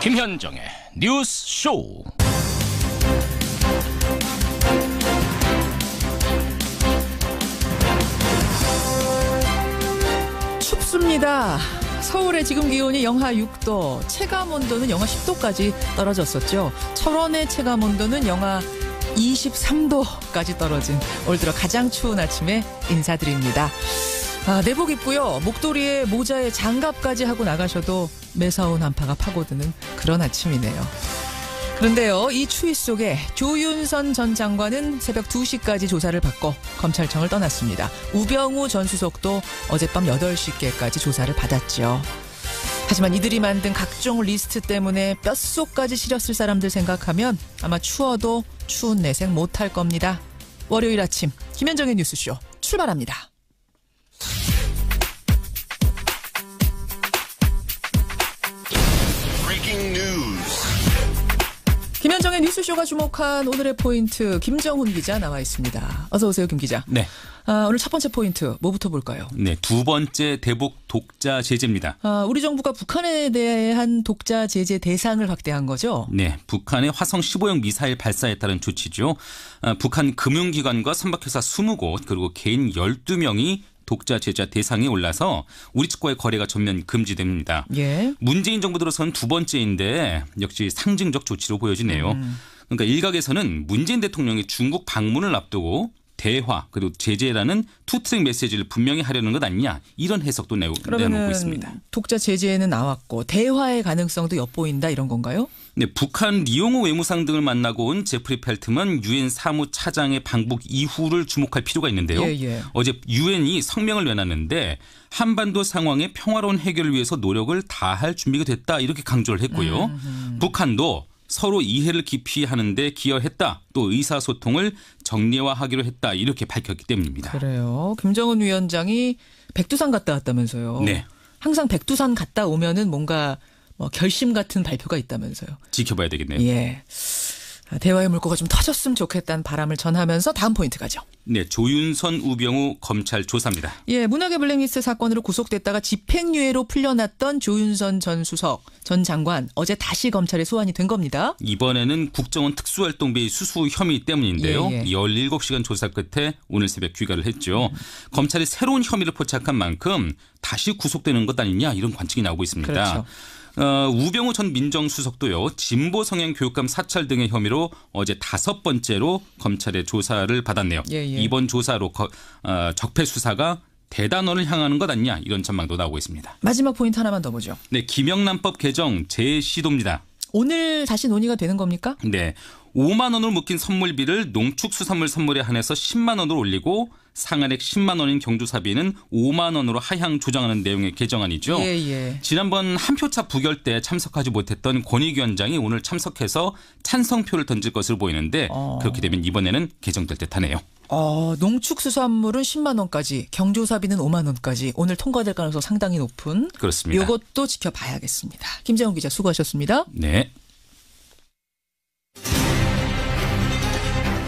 김현정의 뉴스 쇼. 춥습니다. 서울의 지금 기온이 영하 6도, 체감온도는 영하 10도까지 떨어졌었죠. 철원의 체감온도는 영하 23도까지 떨어진 올 들어 가장 추운 아침에 인사드립니다. 내복 입고요. 목도리에 모자에 장갑까지 하고 나가셔도 매서운 한파가 파고드는 그런 아침이네요. 그런데요, 이 추위 속에 조윤선 전 장관은 새벽 2시까지 조사를 받고 검찰청을 떠났습니다. 우병우 전 수석도 어젯밤 8시께까지 조사를 받았죠. 하지만 이들이 만든 각종 리스트 때문에 뼛속까지 시렸을 사람들 생각하면 아마 추워도 추운 내색 못할 겁니다. 월요일 아침 김현정의 뉴스쇼 출발합니다. 김현정의 뉴스쇼가 주목한 오늘의 포인트, 김정훈 기자 나와 있습니다. 어서 오세요, 김 기자. 네. 오늘 첫 번째 포인트 뭐부터 볼까요? 네, 두 번째 대북 독자 제재입니다. 우리 정부가 북한에 대한 독자 제재 대상을 확대한 거죠? 네, 북한의 화성 15형 미사일 발사에 따른 조치죠. 북한 금융기관과 선박회사 20곳 그리고 개인 12명이 독자 제재 대상에 올라서 우리 측과의 거래가 전면 금지됩니다. 예. 문재인 정부 들어선 두 번째인데 역시 상징적 조치로 보여지네요. 그러니까 일각에서는 문재인 대통령이 중국 방문을 앞두고 대화 그리고 제재라는 투트랙 메시지를 분명히 하려는 것 아니냐, 이런 해석도 내놓고 있습니다. 독자 제재는 나왔고 대화의 가능성도 엿보인다, 이런 건가요? 네, 북한 리용호 외무상 등을 만나고 온 제프리 펠트만 유엔 사무차장의 방북 이후를 주목할 필요가 있는데요. 예. 어제 유엔이 성명을 내놨는데 한반도 상황의 평화로운 해결을 위해서 노력을 다할 준비가 됐다, 이렇게 강조를 했고요. 북한도 서로 이해를 깊이 하는데 기여했다, 또 의사소통을 정례화하기로 했다, 이렇게 밝혔기 때문입니다. 그래요. 김정은 위원장이 백두산 갔다 왔다면서요. 네. 항상 백두산 갔다 오면은 뭔가 결심 같은 발표가 있다면서요. 지켜봐야 되겠네요. 예. 대화의 물꼬가 좀 터졌으면 좋겠다는 바람을 전하면서 다음 포인트 가죠. 네, 조윤선 우병우 검찰 조사입니다. 예, 문학의 블랙리스트 사건으로 구속됐다가 집행유예로 풀려났던 조윤선 전 수석, 전 장관 어제 다시 검찰에 소환이 된 겁니다. 이번에는 국정원 특수활동비 수수 혐의 때문인데요. 예. 17시간 조사 끝에 오늘 새벽 귀가를 했죠. 검찰이 새로운 혐의를 포착한 만큼 다시 구속되는 것 아니냐, 이런 관측이 나오고 있습니다. 그렇죠. 우병우 전 민정수석도요, 진보 성향 교육감 사찰 등의 혐의로 어제 5번째로 검찰의 조사를 받았네요. 예. 이번 조사로 적폐 수사가 대단원을 향하는 것 아니냐, 이런 전망도 나오고 있습니다. 마지막 포인트 하나만 더 보죠. 네, 김영란법 개정 재시도입니다. 오늘 다시 논의가 되는 겁니까? 네, 5만 원으로 묶인 선물비를 농축수산물 선물에 한해서 10만 원으로 올리고 상한액 10만 원인 경조사비는 5만 원으로 하향 조정하는 내용의 개정안이죠. 예. 지난번 한 표차 부결 때 참석하지 못했던 권익위원장이 오늘 참석해서 찬성표를 던질 것으로 보이는데 그렇게 되면 이번에는 개정될 듯하네요. 농축수산물은 10만 원까지, 경조사비는 5만 원까지 오늘 통과될 가능성 상당히 높은. 그렇습니다. 이것도 지켜봐야겠습니다. 김재훈 기자 수고하셨습니다. 네.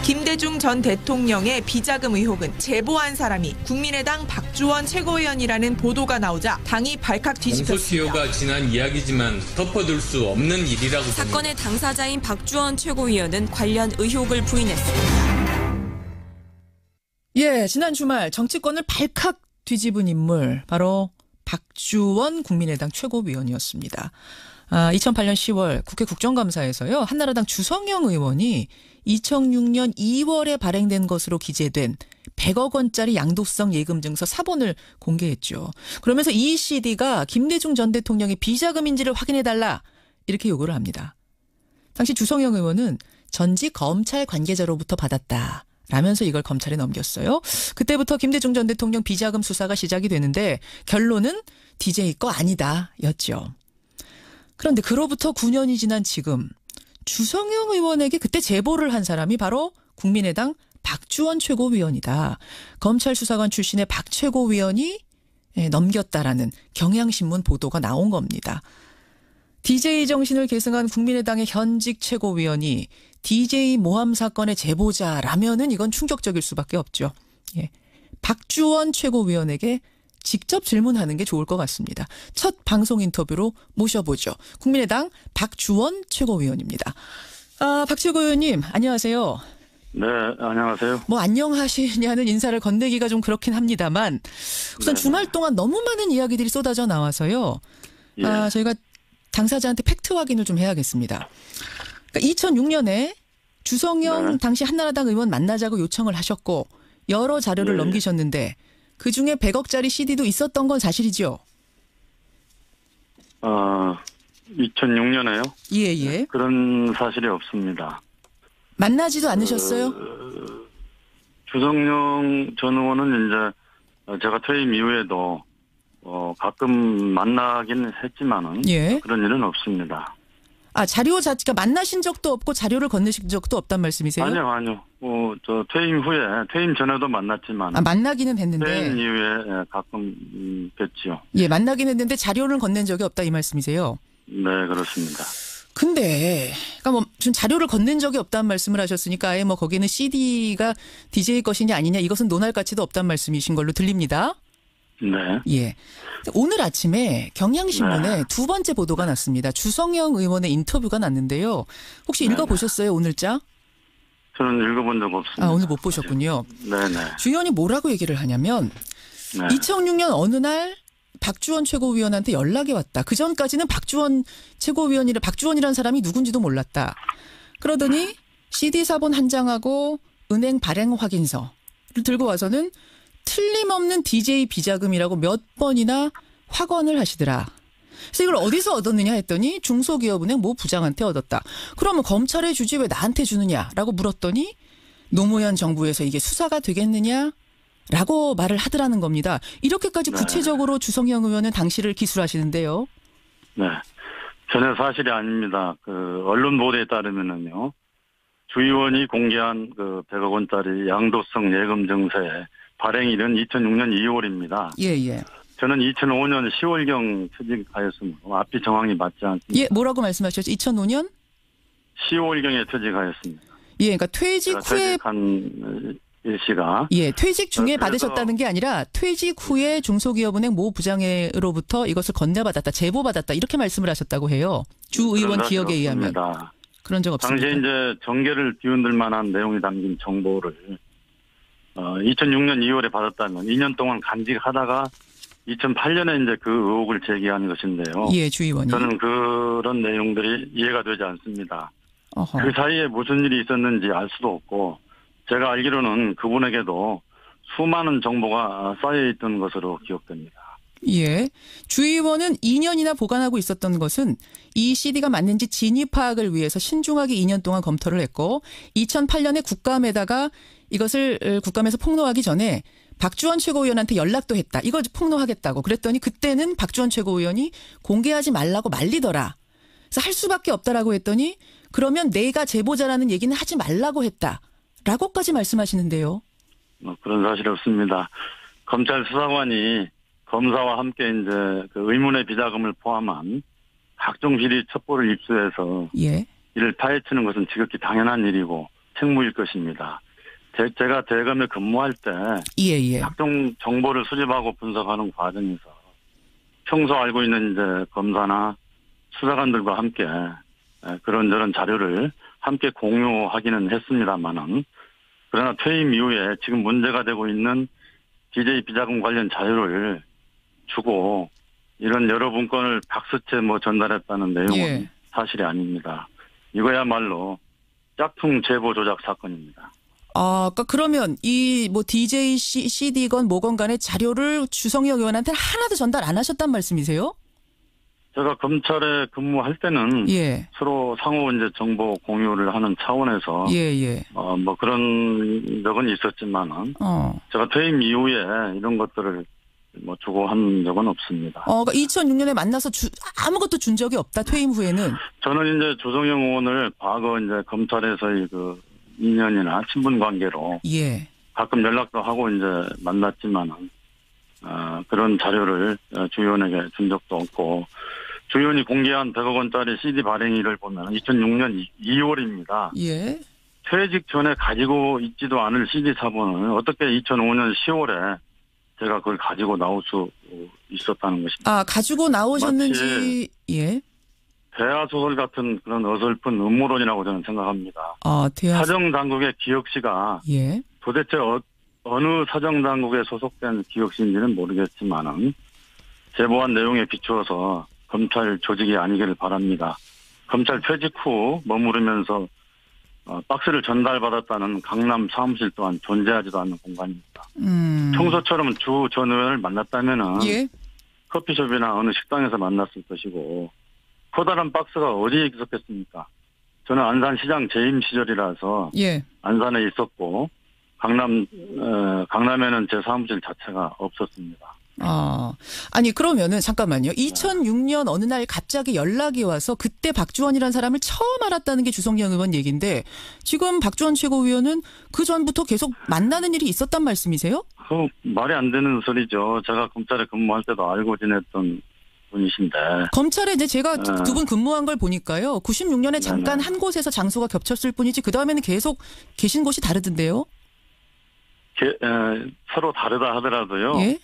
김대중 전 대통령의 비자금 의혹은 제보한 사람이 국민의당 박주원 최고위원이라는 보도가 나오자 당이 발칵 뒤집혔습니다. 공소시효가 지난 이야기지만 덮어둘 수 없는 일이라고 봅니다. 사건의 당사자인 박주원 최고위원은 관련 의혹을 부인했습니다. 예, 지난 주말 정치권을 발칵 뒤집은 인물, 바로 박주원 국민의당 최고위원이었습니다. 2008년 10월 국회 국정감사에서요, 한나라당 주성영 의원이 2006년 2월에 발행된 것으로 기재된 100억 원짜리 양도성 예금증서 사본을 공개했죠. 그러면서 이 CD가 김대중 전 대통령의 비자금인지를 확인해달라, 이렇게 요구를 합니다. 당시 주성영 의원은 전직 검찰 관계자로부터 받았다 라면서 이걸 검찰에 넘겼어요. 그때부터 김대중 전 대통령 비자금 수사가 시작이 되는데 결론은 DJ 거 아니다 였죠. 그런데 그로부터 9년이 지난 지금 주성영 의원에게 그때 제보를 한 사람이 바로 국민의당 박주원 최고위원이다. 검찰 수사관 출신의 박 최고위원이 넘겼다라는 경향신문 보도가 나온 겁니다. DJ 정신을 계승한 국민의당의 현직 최고위원이 DJ 모함 사건의 제보자라면은 이건 충격적일 수밖에 없죠. 예. 박주원 최고위원에게 직접 질문하는 게 좋을 것 같습니다. 첫 방송 인터뷰로 모셔보죠. 국민의당 박주원 최고위원입니다. 박 최고위원님 안녕하세요. 네, 안녕하세요. 뭐 안녕하시냐는 인사를 건네기가 좀 그렇긴 합니다만 우선 네. 주말 동안 너무 많은 이야기들이 쏟아져 나와서요. 예. 저희가 당사자한테 팩트 확인을 좀 해야겠습니다. 그러니까 2006년에 주성영 네. 당시 한나라당 의원 만나자고 요청을 하셨고 여러 자료를 네. 넘기셨는데 그중에 100억짜리 CD도 있었던 건 사실이죠? 2006년에요? 예. 그런 사실이 없습니다. 만나지도 않으셨어요? 주성영 전 의원은 이제 제가 퇴임 이후에도 가끔 만나긴 했지만은 예. 그런 일은 없습니다. 자료 자체가 만나신 적도 없고 자료를 건네신 적도 없단 말씀이세요? 아니요. 저 퇴임 후에, 퇴임 전에도 만났지만 만나기는 했는데. 퇴임 이후에 가끔 뵀지요. 예, 만나긴 했는데 자료를 건넨 적이 없다 이 말씀이세요? 네, 그렇습니다. 근데, 그러니까 뭐, 좀 자료를 건넨 적이 없다는 말씀을 하셨으니까 아예 뭐 거기는 CD가 DJ 것이냐 아니냐 이것은 논할 가치도 없다는 말씀이신 걸로 들립니다. 네. 예. 오늘 아침에 경향신문에 네. 두 번째 보도가 났습니다. 주성영 의원의 인터뷰가 났는데요. 혹시 읽어보셨어요, 오늘자? 저는 읽어본 적 없습니다. 오늘 못 보셨군요. 네네. 주 의원이 뭐라고 얘기를 하냐면, 네. 2006년 어느 날 박주원 최고위원한테 연락이 왔다. 그 전까지는 박주원이라는 사람이 누군지도 몰랐다. 그러더니 CD 사본 한 장하고 은행 발행 확인서를 들고 와서는 틀림없는 DJ 비자금이라고 몇 번이나 확언을 하시더라. 그래서 이걸 어디서 얻었느냐 했더니 중소기업은행 모 부장한테 얻었다. 그러면 검찰에 주지 왜 나한테 주느냐라고 물었더니 노무현 정부에서 이게 수사가 되겠느냐? 라고 말을 하더라는 겁니다. 이렇게까지 구체적으로 주성영 의원은 당시를 기술하시는데요. 네. 전혀 사실이 아닙니다. 언론 보도에 따르면은요, 주 의원이 공개한 100억 원짜리 양도성 예금 증서의 발행일은 2006년 2월입니다. 예. 저는 2005년 10월경 퇴직하였으므로 앞이 정황이 맞지 않습니다. 예, 뭐라고 말씀하셨죠? 2005년? 10월경에 퇴직하였습니다. 예, 그러니까 퇴직 후에 퇴직한 일시가 퇴직 중에 그래서 받으셨다는 게 아니라 퇴직 후에 중소기업은행 모 부장으로부터 이것을 건네받았다, 제보받았다 이렇게 말씀을 하셨다고 해요. 주 의원 기억에 의하면. 그런 적 없습니다. 당시에 이제 정계를 뒤흔들 만한 내용이 담긴 정보를 2006년 2월에 받았다면 2년 동안 간직하다가 2008년에 이제 그 의혹을 제기한 것인데요. 예, 주 의원이. 저는 그런 내용들이 이해가 되지 않습니다. 어허. 그 사이에 무슨 일이 있었는지 알 수도 없고 제가 알기로는 그분에게도 수많은 정보가 쌓여있던 것으로 기억됩니다. 예. 주 의원은 2년이나 보관하고 있었던 것은 이 CD가 맞는지 진위 파악을 위해서 신중하게 2년 동안 검토를 했고 2008년에 국감에다가 이것을 국감에서 폭로하기 전에 박주원 최고위원한테 연락도 했다. 이걸 폭로하겠다고. 그랬더니 그때는 박주원 최고위원이 공개하지 말라고 말리더라. 그래서 할 수밖에 없다라고 했더니 그러면 내가 제보자라는 얘기는 하지 말라고 했다. 라고까지 말씀하시는데요. 그런 사실이 없습니다. 검찰 수사관이 검사와 함께 이제 의문의 비자금을 포함한 각종 비리 첩보를 입수해서 예. 이를 파헤치는 것은 지극히 당연한 일이고 책무일 것입니다. 제가 대검에 근무할 때 예. 각종 정보를 수집하고 분석하는 과정에서 평소 알고 있는 이제 검사나 수사관들과 함께 그런저런 자료를 함께 공유하기는 했습니다만은 그러나 퇴임 이후에 지금 문제가 되고 있는 DJ 비자금 관련 자료를 주고 이런 여러 문건을 박스채 전달했다는 내용은 사실이 아닙니다. 이거야말로 짝퉁 제보 조작 사건입니다. 그러니까 그러면 이 DJ CD건 뭐건 간의 자료를 주성영 의원한테 하나도 전달 안 하셨단 말씀이세요? 제가 검찰에 근무할 때는 서로 상호 이제 정보 공유를 하는 차원에서 그런 적은 있었지만은 제가 퇴임 이후에 이런 것들을 주고 한 적은 없습니다. 그러니까 2006년에 만나서 아무것도 준 적이 없다. 퇴임 후에는. 저는 이제 주성영 의원을 과거 이제 검찰에서의 인연이나 친분 관계로 가끔 연락도 하고 이제 만났지만은 그런 자료를 주 의원에게 준 적도 없고 주 의원이 공개한 100억 원짜리 CD 발행일을 보면 2006년 2월입니다. 퇴직 전에 가지고 있지도 않을 CD 사본을 어떻게 2005년 10월에 제가 그걸 가지고 나올 수 있었다는 것입니다. 아, 가지고 나오셨는지, 예. 대하소설 같은 그런 어설픈 음모론이라고 저는 생각합니다. 사정당국의 기억시가 예. 도대체 어느 사정당국에 소속된 기억시인지는 모르겠지만은 제보한 내용에 비추어서 검찰 조직이 아니기를 바랍니다. 검찰 퇴직 후 머무르면서 박스를 전달받았다는 강남 사무실 또한 존재하지도 않는 공간입니다. 평소처럼 주 전 의원을 만났다면은 예. 커피숍이나 어느 식당에서 만났을 것이고 커다란 박스가 어디에 있었겠습니까? 저는 안산시장 재임 시절이라서 예. 안산에 있었고 강남에는 제 사무실 자체가 없었습니다. 아니 그러면은 잠깐만요. 2006년 어느 날 갑자기 연락이 와서 그때 박주원이라는 사람을 처음 알았다는 게 주성영 의원 얘기인데 지금 박주원 최고위원은 그 전부터 계속 만나는 일이 있었단 말씀이세요? 말이 안 되는 소리죠. 제가 검찰에 근무할 때도 알고 지냈던 분이신데. 검찰에 이제 제가 두 분 근무한 걸 보니까요. 96년에 잠깐 한 곳에서 장소가 겹쳤을 뿐이지 그 다음에는 계속 계신 곳이 다르던데요? 서로 다르다 하더라도요. 예?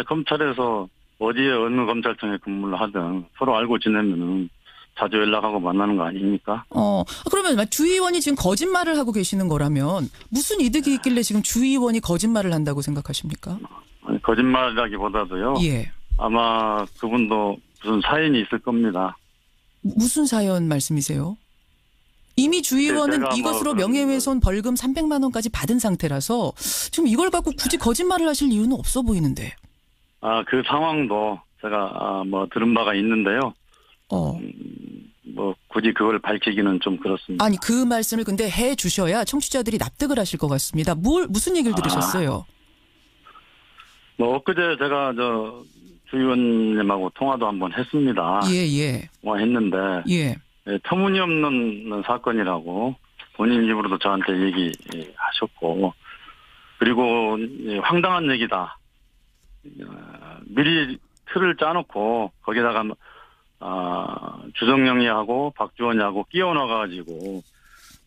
검찰에서 어디에 어느 검찰청에 근무를 하든 서로 알고 지내면은 자주 연락하고 만나는 거 아닙니까? 그러면 주 의원이 지금 거짓말을 하고 계시는 거라면 무슨 이득이 있길래 지금 주 의원이 거짓말을 한다고 생각하십니까? 아니, 거짓말이라기보다도요. 예. 아마 그분도 무슨 사연이 있을 겁니다. 무슨 사연 말씀이세요? 이미 주 의원은 이것으로 명예훼손 벌금 300만 원까지 받은 상태라서 지금 이걸 갖고 굳이 거짓말을 하실 이유는 없어 보이는데. 그 상황도 제가 들은 바가 있는데요. 굳이 그걸 밝히기는 좀 그렇습니다. 아니 그 말씀을 근데 해 주셔야 청취자들이 납득을 하실 것 같습니다. 무슨 얘기를 들으셨어요? 엊그제 제가 주 의원님하고 통화도 한번 했습니다. 예. 했는데. 예. 터무니없는 사건이라고 본인 입으로도 저한테 얘기하셨고 그리고 황당한 얘기다. 미리 틀을 짜놓고 거기다가 주성영이하고 박주원이하고 끼워 넣어가지고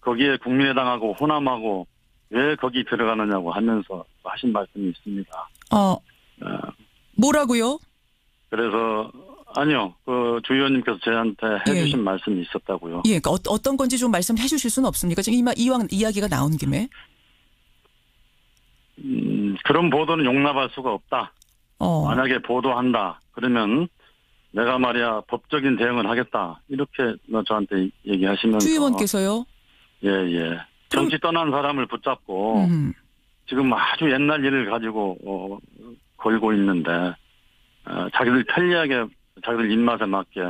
거기에 국민의당하고 호남하고 왜 거기 들어가느냐고 하면서 하신 말씀이 있습니다. 뭐라고요? 그래서 아니요. 주 의원님께서 저한테 해주신 말씀이 있었다고요. 예, 그러니까 어떤 건지 좀 말씀해 주실 수는 없습니까? 지금 이왕 이야기가 나온 김에. 그런 보도는 용납할 수가 없다. 만약에 보도한다. 그러면 내가 말이야 법적인 대응을 하겠다. 이렇게 저한테 얘기하시면서. 주 의원께서요? 예. 정치 떠난 사람을 붙잡고 지금 아주 옛날 일을 가지고 걸고 있는데 자기들 편리하게 자기들 입맛에 맞게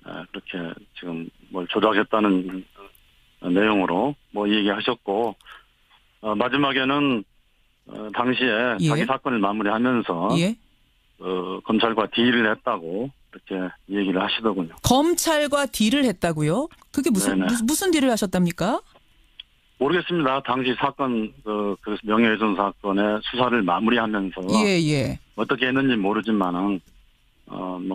그렇게 지금 뭘 조작했다는 내용으로 얘기하셨고 마지막에는 당시에 자기 사건을 마무리하면서 검찰과 딜을 했다고 그렇게 얘기를 하시더군요. 검찰과 딜을 했다고요? 그게 무슨 딜을 하셨답니까? 모르겠습니다. 당시 사건 그 명예훼손 사건의 수사를 마무리하면서 어떻게 했는지 모르지만은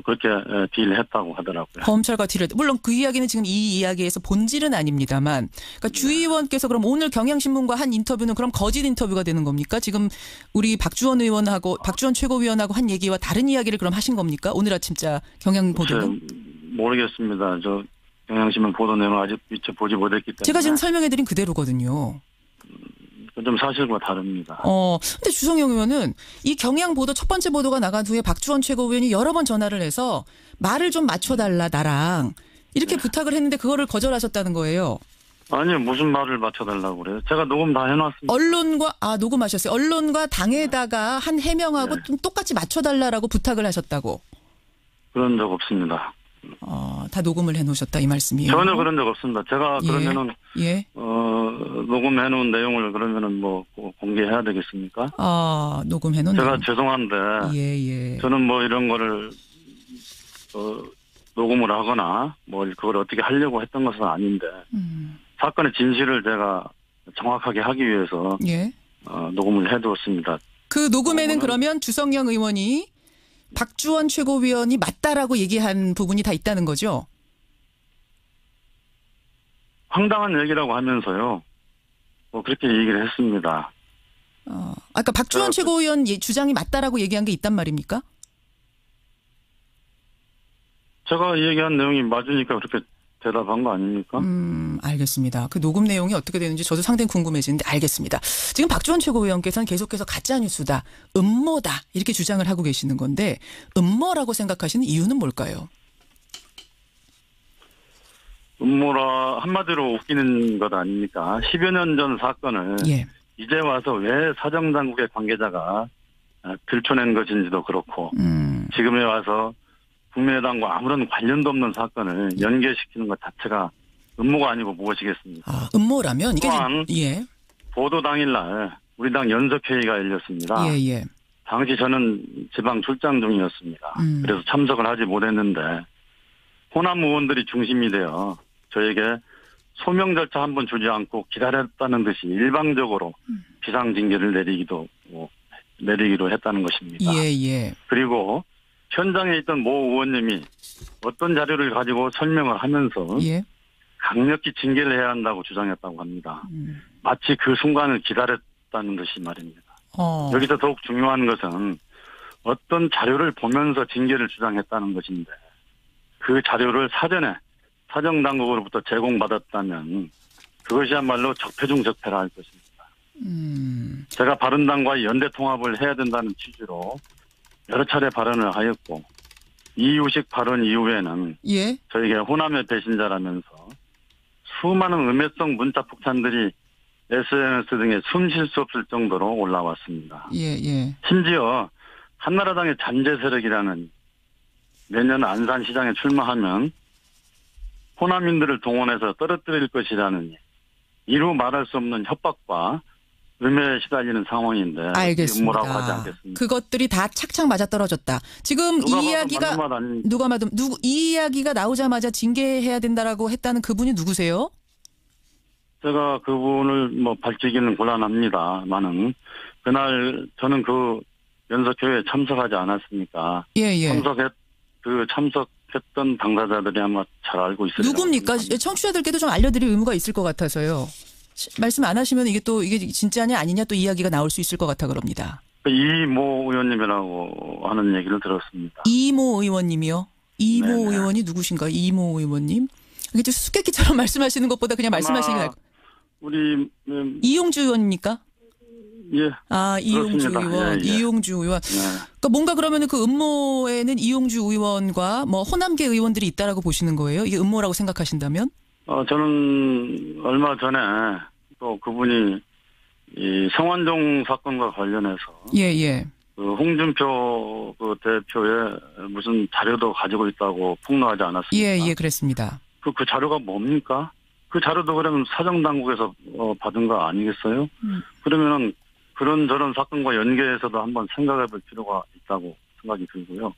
그렇게 딜했다고 하더라고요. 검찰과 딜을 물론 그 이야기는 지금 이 이야기에서 본질은 아닙니다만, 그러니까 주 의원께서 그럼 오늘 경향신문과 한 인터뷰는 그럼 거짓 인터뷰가 되는 겁니까? 지금 우리 박주원 의원하고 박주원 최고위원하고 한 얘기와 다른 이야기를 그럼 하신 겁니까? 오늘 아침자 경향 보도는 모르겠습니다. 저 경향신문 보도 내용 아직 미처 보지 못했기 때문에 제가 지금 설명해드린 그대로거든요. 좀 사실과 다릅니다. 근데 주성영 의원은 이 경향 보도 첫 번째 보도가 나간 후에 박주원 최고위원이 여러 번 전화를 해서 말을 좀 맞춰달라 나랑 이렇게 부탁을 했는데 그거를 거절하셨다는 거예요. 아니요. 무슨 말을 맞춰달라고 그래요. 제가 녹음 다 해놨습니다. 녹음하셨어요. 언론과 당에다가 한 해명하고 좀 똑같이 맞춰달라고 부탁을 하셨다고. 그런 적 없습니다. 다 녹음을 해놓으셨다 이 말씀이에요. 전혀 그런 적 없습니다. 제가 그러면은 녹음해놓은 내용을 그러면은 공개해야 되겠습니까? 녹음해놓은 제가 내용. 죄송한데 저는 이런 거를 녹음을 하거나 그걸 어떻게 하려고 했던 것은 아닌데 사건의 진실을 제가 정확하게 하기 위해서 녹음을 해두었습니다. 그 녹음에는 그러면 주성영 의원이 박주원 최고위원이 맞다라고 얘기한 부분이 다 있다는 거죠? 황당한 얘기라고 하면서요. 그렇게 얘기를 했습니다. 아까 박주원 최고위원 주장이 맞다라고 얘기한 게 있단 말입니까? 제가 얘기한 내용이 맞으니까 그렇게 대답한 거 아닙니까? 알겠습니다. 그 녹음 내용이 어떻게 되는지 저도 상당히 궁금해지는데 알겠습니다. 지금 박주원 최고위원께서는 계속해서 가짜뉴스다, 음모다 이렇게 주장을 하고 계시는 건데 음모라고 생각하시는 이유는 뭘까요? 음모라 한마디로 웃기는 것 아닙니까? 10여 년 전 사건을 예. 이제 와서 왜 사정당국의 관계자가 들춰낸 것인지도 그렇고 지금에 와서 국민의당과 아무런 관련도 없는 사건을 연계시키는 것 자체가 음모가 아니고 무엇이겠습니까? 아, 음모라면 이게 또한 예. 보도 당일날 우리 당 연석회의가 열렸습니다. 예. 당시 저는 지방 출장 중이었습니다. 그래서 참석을 하지 못했는데 호남 의원들이 중심이 되어 저에게 소명 절차 한 번 주지 않고 기다렸다는 듯이 일방적으로 비상징계를 내리기로 했다는 것입니다. 예. 그리고 현장에 있던 모 의원님이 어떤 자료를 가지고 설명을 하면서 예. 강력히 징계를 해야 한다고 주장했다고 합니다. 마치 그 순간을 기다렸다는 듯이 말입니다. 여기서 더욱 중요한 것은 어떤 자료를 보면서 징계를 주장했다는 것인데 그 자료를 사전에 사정당국으로부터 제공받았다면 그것이야말로 적폐 중 적폐라 할 것입니다. 제가 바른당과의 연대통합을 해야 된다는 취지로 여러 차례 발언을 하였고 이유식 발언 이후에는 예. 저에게 호남의 배신자라면서 수많은 음해성 문자 폭탄들이 SNS 등에 숨 쉴 수 없을 정도로 올라왔습니다. 예. 심지어 한나라당의 잔재 세력이라는 내년 안산시장에 출마하면 호남인들을 동원해서 떨어뜨릴 것이라는 이루 말할 수 없는 협박과 음해에 시달리는 상황인데 알겠습니다. 음모라고 하지 않겠습니다. 그것들이 다 착착 맞아떨어졌다. 지금 이 이야기가 이 이야기가 나오자마자 징계해야 된다라고 했다는 그분이 누구세요? 제가 그분을 밝히기는 곤란합니다만은 그날 저는 그 연석회의에 참석하지 않았으니까 예. 참석했던 당사자들이 아마 잘 알고 있으리라고 누굽니까? 생각합니다. 청취자들께도 좀 알려드릴 의무가 있을 것 같아서요. 말씀 안 하시면 이게 진짜냐 아니냐 또 이야기가 나올 수 있을 것 같아 그럽니다. 이모 의원님이라고 하는 얘기를 들었습니다. 이모 의원님이요? 이모 네네. 의원이 누구신가요? 이모 의원님? 이게 좀 수수께끼처럼 말씀하시는 것보다 그냥 말씀하시는 게 나을 우리 이용주 의원입니까? 예. 아, 이용주 그렇습니다. 의원, 예. 이용주 의원. 네. 그러니까 뭔가 그러면은 그 음모에는 이용주 의원과 호남계 의원들이 있다라고 보시는 거예요? 이게 음모라고 생각하신다면? 저는 얼마 전에 또 그분이 이 성완종 사건과 관련해서 예. 그 홍준표 그 대표의 무슨 자료도 가지고 있다고 폭로하지 않았습니까? 예, 그랬습니다. 그 자료가 뭡니까? 그 자료도 그러면 사정당국에서 받은 거 아니겠어요? 그러면은 그런저런 사건과 연계해서도 한번 생각해 볼 필요가 있다고 생각이 들고요.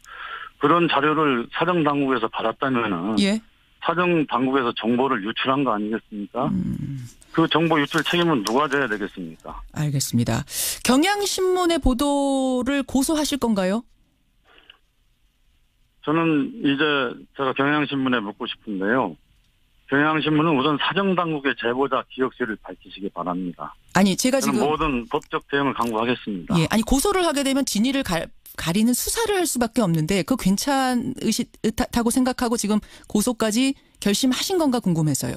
그런 자료를 사정당국에서 받았다면은 예. 사정당국에서 정보를 유출한 거 아니겠습니까? 그 정보 유출 책임은 누가 져야 되겠습니까? 알겠습니다. 경향신문의 보도를 고소하실 건가요? 저는 이제 제가 경향신문에 묻고 싶은데요. 경향신문은 우선 사정당국의 제보자 기억실을 밝히시기 바랍니다. 아니, 제가 저는 지금 모든 법적 대응을 강구하겠습니다. 예, 아니 고소를 하게 되면 진위를 가리는 수사를 할 수밖에 없는데 그 괜찮다고 생각하고 지금 고소까지 결심하신 건가 궁금해서요.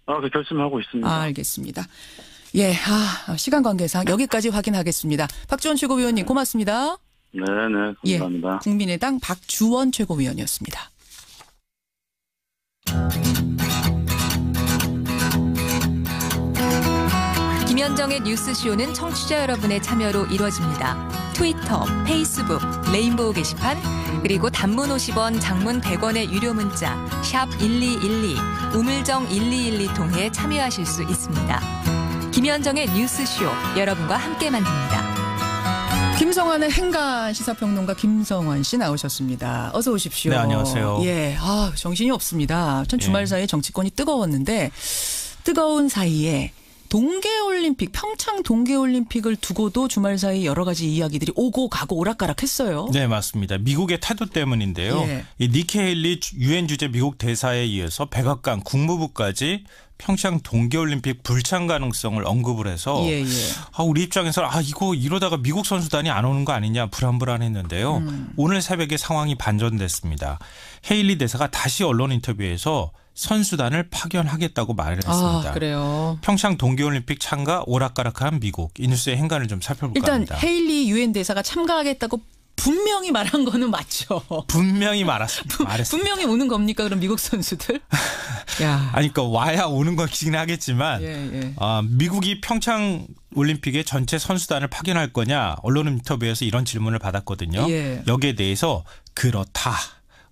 그 결심하고 있습니다. 알겠습니다. 예, 시간 관계상 여기까지 확인하겠습니다. 박주원 최고위원님 고맙습니다. 네, 감사합니다. 예, 국민의당 박주원 최고위원이었습니다. 김현정의 뉴스쇼는 청취자 여러분의 참여로 이루어집니다. 트위터, 페이스북, 레인보우 게시판, 그리고 단문 50원, 장문 100원의 유료 문자 샵 1212, 우물정 1212 통해 참여하실 수 있습니다. 김현정의 뉴스쇼, 여러분과 함께 만듭니다. 김성환의 행간 시사평론가 김성환 씨 나오셨습니다. 어서 오십시오. 네, 안녕하세요. 예, 정신이 없습니다. 참 주말 사이에 정치권이 뜨거웠는데 뜨거운 사이에 동계올림픽, 평창 동계올림픽을 두고도 주말 사이 여러 가지 이야기들이 오고 가고 오락가락했어요. 네, 맞습니다. 미국의 태도 때문인데요. 예. 이 니키 헤일리 유엔 주재 미국 대사에 이어서 백악관 국무부까지 평창 동계올림픽 불참 가능성을 언급을 해서 예. 우리 입장에서 이거 이러다가 미국 선수단이 안 오는 거 아니냐 불안불안했는데요. 오늘 새벽에 상황이 반전됐습니다. 헤일리 대사가 다시 언론 인터뷰에서 선수단을 파견하겠다고 말을 했습니다. 그래요. 평창 동계올림픽 참가 오락가락한 미국. 이 뉴스의 행간을 좀 살펴볼까 일단 합니다. 헤일리 유엔 대사가 참가하겠다고 분명히 말한 거는 맞죠. 분명히 말했습니다. 분명히 오는 겁니까? 그럼 미국 선수들? 야. 아니, 그러니까 와야 오는 것이긴 하겠지만 미국이 평창 올림픽에 전체 선수단을 파견할 거냐 언론 인터뷰에서 이런 질문을 받았거든요. 예. 여기에 대해서 그렇다.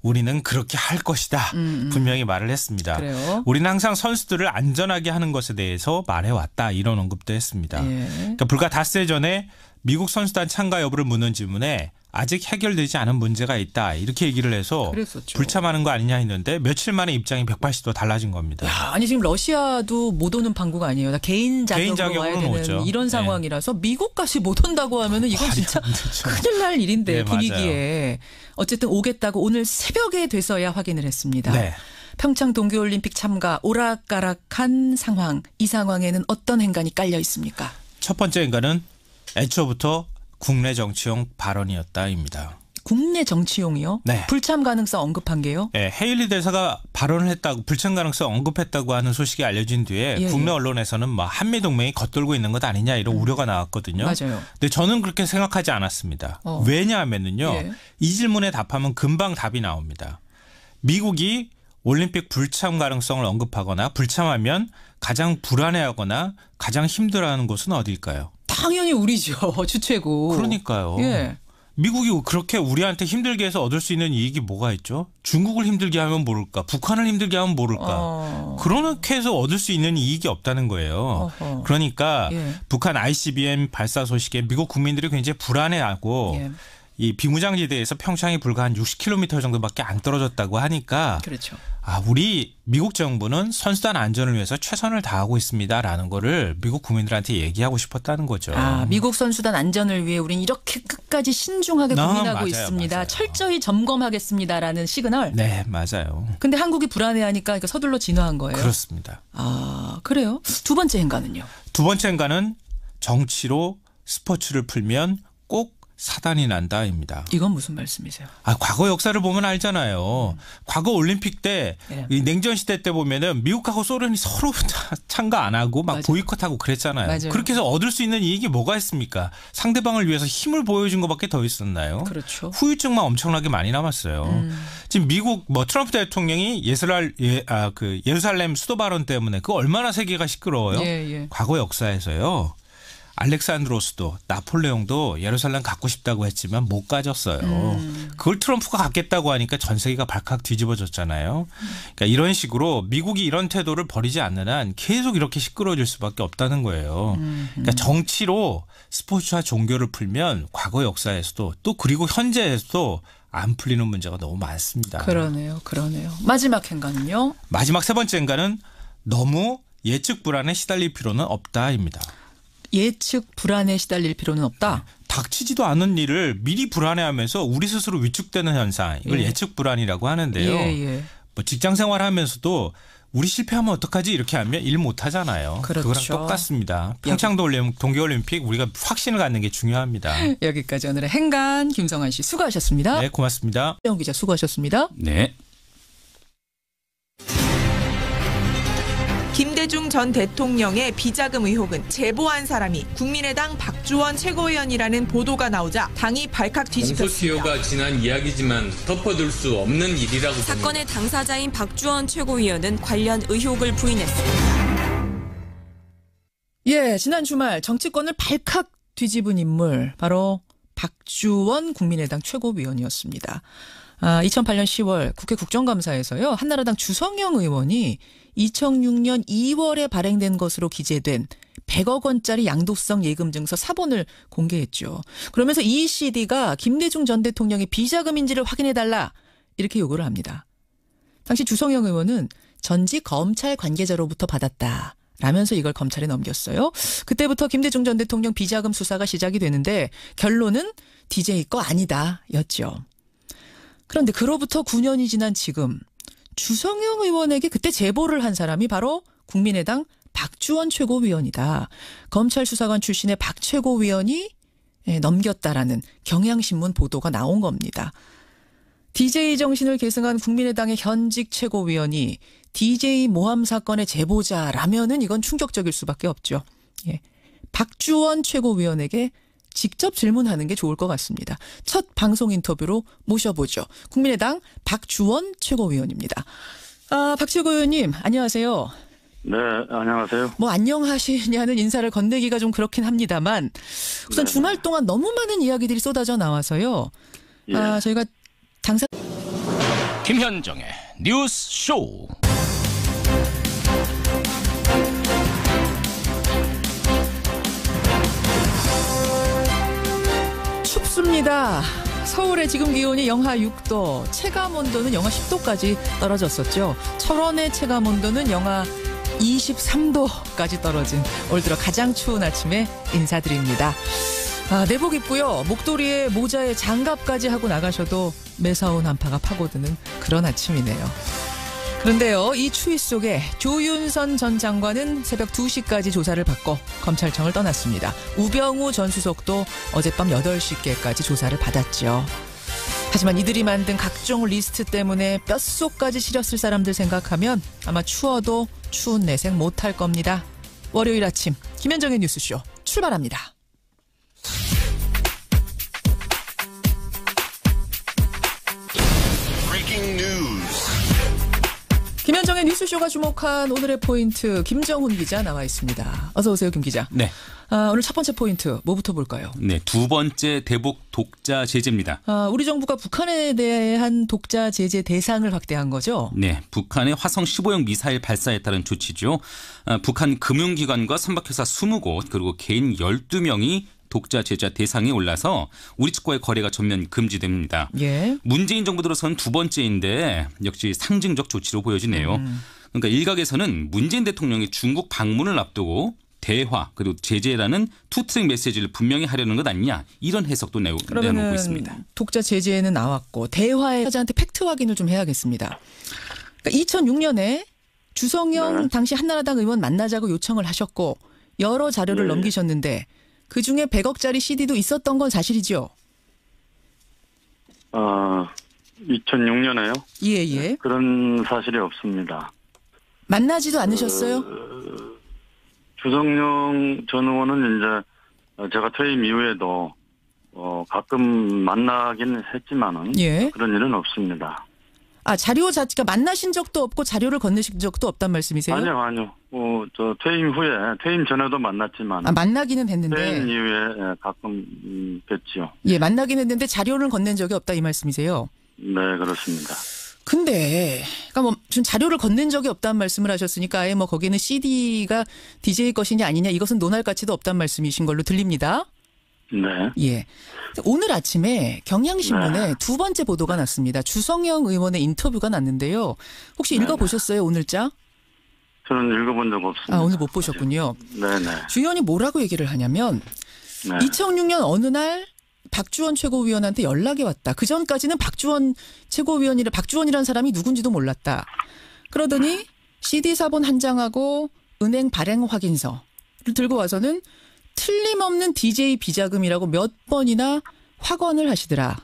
우리는 그렇게 할 것이다. 분명히 말을 했습니다. 그래요? 우리는 항상 선수들을 안전하게 하는 것에 대해서 말해왔다. 이런 언급도 했습니다. 예. 그러니까 불과 닷새 전에 미국 선수단 참가 여부를 묻는 질문에 아직 해결되지 않은 문제가 있다. 이렇게 얘기를 해서 그랬었죠. 불참하는 거 아니냐 했는데 며칠 만에 입장이 180도 달라진 겁니다. 아니 지금 러시아도 못 오는 방구가 아니에요. 나 개인 자격으로 와야 되는 오죠. 이런 상황이라서 미국까지 못 온다고 하면은 이건 진짜 큰일 날 일인데 네, 분위기에. 어쨌든 오겠다고 오늘 새벽에 돼서야 확인을 했습니다. 네. 평창 동계올림픽 참가 오락가락한 상황. 이 상황에는 어떤 행간이 깔려 있습니까? 첫 번째 행간은 애초부터 국내 정치용 발언이었다입니다. 국내 정치용이요? 네. 불참 가능성 언급한 게요? 네, 헤일리 대사가 발언을 했다고 불참 가능성 언급했다고 하는 소식이 알려진 뒤에 국내 언론에서는 한미 동맹이 겉돌고 있는 것 아니냐 이런 우려가 나왔거든요. 맞아요. 근데 저는 그렇게 생각하지 않았습니다. 왜냐하면은요. 이 질문에 답하면 금방 답이 나옵니다. 미국이 올림픽 불참 가능성을 언급하거나 불참하면 가장 불안해하거나 가장 힘들어하는 곳은 어딜까요? 당연히 우리죠. 주최국. 그러니까요. 예. 미국이 그렇게 우리한테 힘들게 해서 얻을 수 있는 이익이 뭐가 있죠? 중국을 힘들게 하면 모를까? 북한을 힘들게 하면 모를까? 그렇게 해서 얻을 수 있는 이익이 없다는 거예요. 그러니까 북한 ICBM 발사 소식에 미국 국민들이 굉장히 불안해하고 이 비무장지대에서 평창이 불과 한 60km 정도밖에 안 떨어졌다고 하니까 그렇죠. 우리 미국 정부는 선수단 안전을 위해서 최선을 다하고 있습니다라는 거를 미국 국민들한테 얘기하고 싶었다는 거죠. 미국 선수단 안전을 위해 우리는 이렇게 끝까지 신중하게 고민하고 맞아요, 있습니다. 맞아요. 철저히 점검하겠습니다라는 시그널. 네, 맞아요. 근데 한국이 불안해하니까 서둘러 진화한 거예요. 그렇습니다. 그래요? 두 번째 행간은요? 두 번째 행간은 정치로 스포츠를 풀면 꼭 사단이 난다입니다. 이건 무슨 말씀이세요? 과거 역사를 보면 알잖아요. 과거 올림픽 때 이 냉전 시대 때 보면은 미국하고 소련이 서로 참가 안 하고 막 보이콧하고 그랬잖아요. 맞아요. 그렇게 해서 얻을 수 있는 이익이 뭐가 있습니까? 상대방을 위해서 힘을 보여준 것밖에 더 있었나요? 그렇죠. 후유증만 엄청나게 많이 남았어요. 지금 미국 트럼프 대통령이 예루살렘 수도 발언 때문에 그 얼마나 세계가 시끄러워요. 과거 역사에서요. 알렉산드로스도 나폴레옹도 예루살렘 갖고 싶다고 했지만 못 가졌어요. 그걸 트럼프가 갖겠다고 하니까 전 세계가 발칵 뒤집어졌잖아요. 그러니까 이런 식으로 미국이 이런 태도를 버리지 않는 한 계속 이렇게 시끄러워질 수밖에 없다는 거예요. 그러니까 정치로 스포츠와 종교를 풀면 과거 역사에서도 또 그리고 현재에서도 안 풀리는 문제가 너무 많습니다. 그러네요. 마지막 행간은요? 마지막 세 번째 행간은 너무 예측 불안에 시달릴 필요는 없다입니다. 예측 불안에 시달릴 필요는 없다. 닥치지도 않은 일을 미리 불안해하면서 우리 스스로 위축되는 현상, 이걸 예측 불안이라고 하는데요. 직장 생활하면서도 우리 실패하면 어떡하지 이렇게 하면 일 못하잖아요. 그렇죠. 그거랑 똑같습니다. 평창 동계올림픽 우리가 확신을 갖는 게 중요합니다. 여기까지 오늘의 행간 김성환 씨 수고하셨습니다. 네, 고맙습니다. 영 기자 수고하셨습니다. 네. 김대중 전 대통령의 비자금 의혹은 제보한 사람이 국민의당 박주원 최고위원이라는 보도가 나오자 당이 발칵 뒤집혔습니다. 공소시효가 지난 이야기지만 덮어둘 수 없는 일이라고 봅니다. 사건의 당사자인 박주원 최고위원은 관련 의혹을 부인했습니다. 지난 주말 정치권을 발칵 뒤집은 인물 바로 박주원 국민의당 최고위원이었습니다. 2008년 10월 국회 국정감사에서요. 한나라당 주성영 의원이 2006년 2월에 발행된 것으로 기재된 100억 원짜리 양도성 예금증서 사본을 공개했죠. 그러면서 이 CD가 김대중 전 대통령의 비자금인지를 확인해달라 이렇게 요구를 합니다. 당시 주성영 의원은 전직 검찰 관계자로부터 받았다. 라면서 이걸 검찰에 넘겼어요. 그때부터 김대중 전 대통령 비자금 수사가 시작이 되는데 결론은 DJ 거 아니다 였죠. 그런데 그로부터 9년이 지난 지금 주성영 의원에게 그때 제보를 한 사람이 바로 국민의당 박주원 최고위원이다. 검찰 수사관 출신의 박 최고위원이 넘겼다라는 경향신문 보도가 나온 겁니다. DJ 정신을 계승한 국민의당의 현직 최고위원이 DJ 모함 사건의 제보자라면은 이건 충격적일 수밖에 없죠. 예. 박주원 최고위원에게 직접 질문하는 게 좋을 것 같습니다. 첫 방송 인터뷰로 모셔보죠. 국민의당 박주원 최고위원입니다. 박 최고위원님 안녕하세요. 네, 안녕하세요. 뭐 안녕하시냐는 인사를 건네기가 좀 그렇긴 합니다만 우선 주말 동안 너무 많은 이야기들이 쏟아져 나와서요. 예. 저희가 당사 김현정의 뉴스 쇼. 춥습니다. 서울의 지금 기온이 영하 6도, 체감온도는 영하 10도까지 떨어졌었죠. 철원의 체감온도는 영하 23도까지 떨어진 올 들어 가장 추운 아침에 인사드립니다. 내복 입고요. 목도리에 모자에 장갑까지 하고 나가셔도 매서운 한파가 파고드는 그런 아침이네요. 그런데요. 이 추위 속에 조윤선 전 장관은 새벽 2시까지 조사를 받고 검찰청을 떠났습니다. 우병우 전 수석도 어젯밤 8시께까지 조사를 받았죠. 하지만 이들이 만든 각종 리스트 때문에 뼛속까지 시렸을 사람들 생각하면 아마 추워도 추운 내색 못할 겁니다. 월요일 아침 김현정의 뉴스쇼 출발합니다. 김현정의 뉴스쇼가 주목한 오늘의 포인트 김정훈 기자 나와 있습니다. 어서 오세요, 김 기자. 네. 오늘 첫 번째 포인트 뭐부터 볼까요? 네, 두 번째 대북 독자 제재입니다. 우리 정부가 북한에 대한 독자 제재 대상을 확대한 거죠? 네, 북한의 화성 15형 미사일 발사에 따른 조치죠. 북한 금융기관과 선박회사 20곳 그리고 개인 12명이 독자 제재 대상에 올라서 우리 측과의 거래가 전면 금지됩니다. 예. 문재인 정부 들어서는 두 번째인데 역시 상징적 조치로 보여지네요. 그러니까 일각에서는 문재인 대통령이 중국 방문을 앞두고 대화 그리고 제재라는 투트랙 메시지를 분명히 하려는 것 아니냐 이런 해석도 내놓고 있습니다. 독자 제재는 나왔고 대화에 사자한테 팩트 확인을 좀 해야겠습니다. 그러니까 2006년에 주성영 당시 한나라당 의원 만나자고 요청을 하셨고 여러 자료를 넘기셨는데 그중에 100억짜리 CD도 있었던 건 사실이죠? 2006년에요? 예. 그런 사실이 없습니다. 만나지도 않으셨어요? 주성영 전 의원은 이제 제가 퇴임 이후에도 가끔 만나긴 했지만은 그런 일은 없습니다. 자료 자체가 만나신 적도 없고 자료를 건네신 적도 없단 말씀이세요? 아니요. 저 퇴임 후에, 퇴임 전에도 만났지만. 만나기는 했는데. 퇴임 이후에 가끔 뵀지요. 예, 만나긴 했는데 자료를 건넨 적이 없다 이 말씀이세요? 네, 그렇습니다. 근데, 그러니까 좀 자료를 건넨 적이 없다는 말씀을 하셨으니까 아예 거기는 CD가 DJ 것이냐 아니냐 이것은 논할 가치도 없다는 말씀이신 걸로 들립니다. 네. 예. 오늘 아침에 경향신문에 두 번째 보도가 났습니다. 주성영 의원의 인터뷰가 났는데요. 혹시 읽어보셨어요, 오늘자? 저는 읽어본 적 없습니다. 오늘 못 보셨군요. 네네. 주 의원이 뭐라고 얘기를 하냐면 2006년 어느 날 박주원 최고위원한테 연락이 왔다. 그전까지는 박주원 박주원이라는 사람이 누군지도 몰랐다. 그러더니 CD 사본 한 장하고 은행 발행 확인서를 들고 와서는 틀림없는 DJ 비자금이라고 몇 번이나 확언을 하시더라.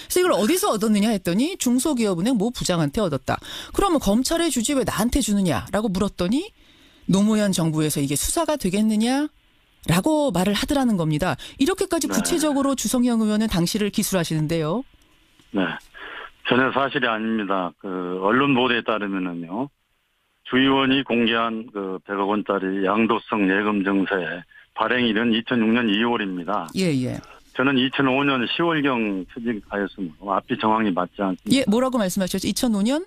그래서 이걸 어디서 얻었느냐 했더니 중소기업은행 모 부장한테 얻었다. 그러면 검찰에 주지 왜 나한테 주느냐라고 물었더니 노무현 정부에서 이게 수사가 되겠느냐라고 말을 하더라는 겁니다. 이렇게까지 구체적으로 주성영 의원은 당시를 기술하시는데요. 네. 전혀 사실이 아닙니다. 언론 보도에 따르면은요. 주 의원이 공개한 100억 원짜리 양도성 예금 증세 발행일은 2006년 2월입니다. 예. 저는 2005년 10월경 퇴직하였습니다. 앞이 정황이 맞지 않습니다. 예, 뭐라고 말씀하셨죠? 2005년?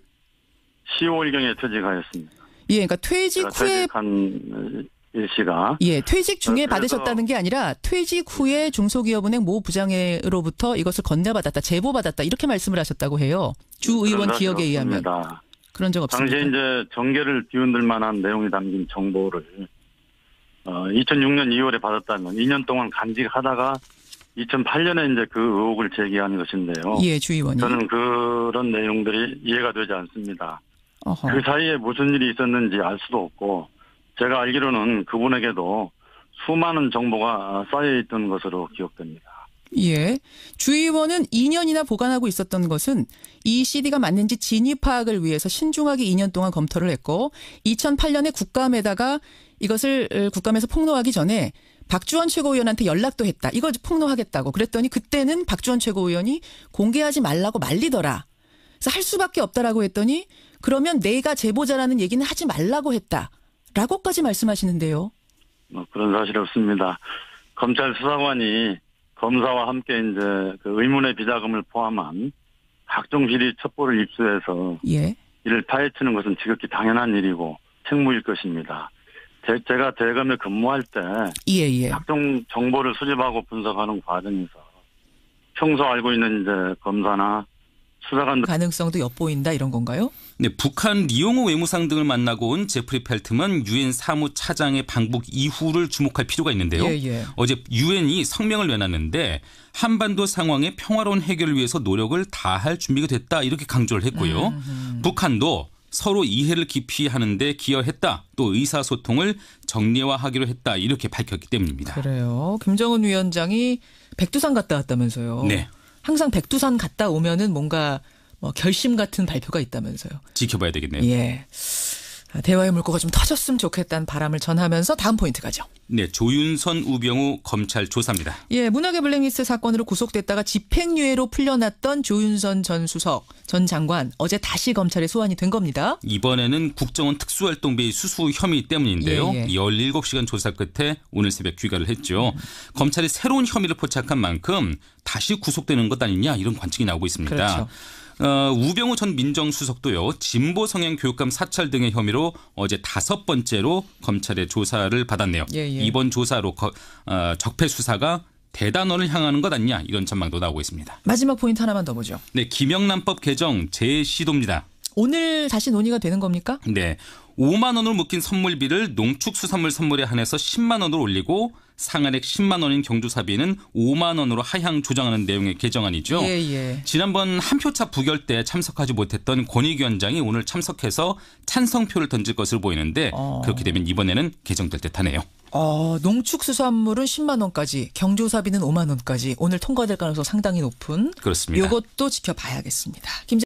10월경에 퇴직하였습니다. 예, 그러니까 퇴직 후에 퇴직한 일시가 퇴직 중에 받으셨다는 게 아니라 퇴직 후에 중소기업은행 모 부장으로부터 이것을 건네받았다, 제보받았다 이렇게 말씀을 하셨다고 해요. 주 의원 기억에 의하면. 그런 적 없습니다. 당시에 이제 정계를 뒤흔들 만한 내용이 담긴 정보를 2006년 2월에 받았다면 2년 동안 간직하다가 2008년에 이제 그 의혹을 제기한 것인데요. 예, 주의원이. 저는 그런 내용들이 이해가 되지 않습니다. 어허. 그 사이에 무슨 일이 있었는지 알 수도 없고 제가 알기로는 그분에게도 수많은 정보가 쌓여있던 것으로 기억됩니다. 예. 주의원은 2년이나 보관하고 있었던 것은 이 CD가 맞는지 진위 파악을 위해서 신중하게 2년 동안 검토를 했고 2008년에 국감에다가 이것을 국감에서 폭로하기 전에 박주원 최고위원한테 연락도 했다. 이거 폭로하겠다고. 그랬더니 그때는 박주원 최고위원이 공개하지 말라고 말리더라. 그래서 할 수밖에 없다라고 했더니 그러면 내가 제보자라는 얘기는 하지 말라고 했다. 라고까지 말씀하시는데요. 그런 사실이 없습니다. 검찰 수사관이 검사와 함께 이제 그 의문의 비자금을 포함한 각종 비리 첩보를 입수해서 예. 이를 파헤치는 것은 지극히 당연한 일이고 책무일 것입니다. 제가 대검에 근무할 때 예. 각종 정보를 수집하고 분석하는 과정에서 평소 알고 있는 이제 검사나 수사관들 가능성도 엿보인다 이런 건가요? 네, 북한 리용호 외무상 등을 만나고 온 제프리 펠트만 유엔 사무차장의 방북 이후를 주목할 필요가 있는데요. 예. 어제 유엔이 성명을 내놨는데 한반도 상황의 평화로운 해결을 위해서 노력을 다할 준비가 됐다 이렇게 강조를 했고요. 북한도 서로 이해를 깊이 하는데 기여했다. 또 의사소통을 정례화하기로 했다. 이렇게 밝혔기 때문입니다. 그래요. 김정은 위원장이 백두산 갔다 왔다면서요. 네. 항상 백두산 갔다 오면은 뭔가 결심 같은 발표가 있다면서요. 지켜봐야 되겠네요. 예. 대화의 물꼬가 좀 터졌으면 좋겠다는 바람을 전하면서 다음 포인트 가죠. 네, 조윤선 우병우 검찰 조사입니다. 예, 문학의 블랙리스트 사건으로 구속됐다가 집행유예로 풀려났던 조윤선 전 수석, 전 장관 어제 다시 검찰에 소환이 된 겁니다. 이번에는 국정원 특수활동비 수수 혐의 때문인데요. 예. 17시간 조사 끝에 오늘 새벽 귀가를 했죠. 검찰이 새로운 혐의를 포착한 만큼 다시 구속되는 것 아니냐 이런 관측이 나오고 있습니다. 그렇죠. 우병우 전 민정수석도요. 진보 성향 교육감 사찰 등의 혐의로 어제 5번째로 검찰의 조사를 받았네요. 예. 이번 조사로 적폐 수사가 대단원을 향하는 것 아니냐 이런 전망도 나오고 있습니다. 마지막 포인트 하나만 더 보죠. 네, 김영란법 개정 재시도입니다. 오늘 다시 논의가 되는 겁니까? 네. 5만 원으로 묶인 선물비를 농축수산물 선물에 한해서 10만 원으로 올리고 상한액 10만 원인 경조사비는 5만 원으로 하향 조정하는 내용의 개정안이죠. 예. 지난번 한 표차 부결 때 참석하지 못했던 권익위원장이 오늘 참석해서 찬성표를 던질 것으로 보이는데 그렇게 되면 이번에는 개정될 듯하네요. 농축수산물은 10만 원까지, 경조사비는 5만 원까지 오늘 통과될 가능성 상당히 높은. 그렇습니다. 이것도 지켜봐야겠습니다.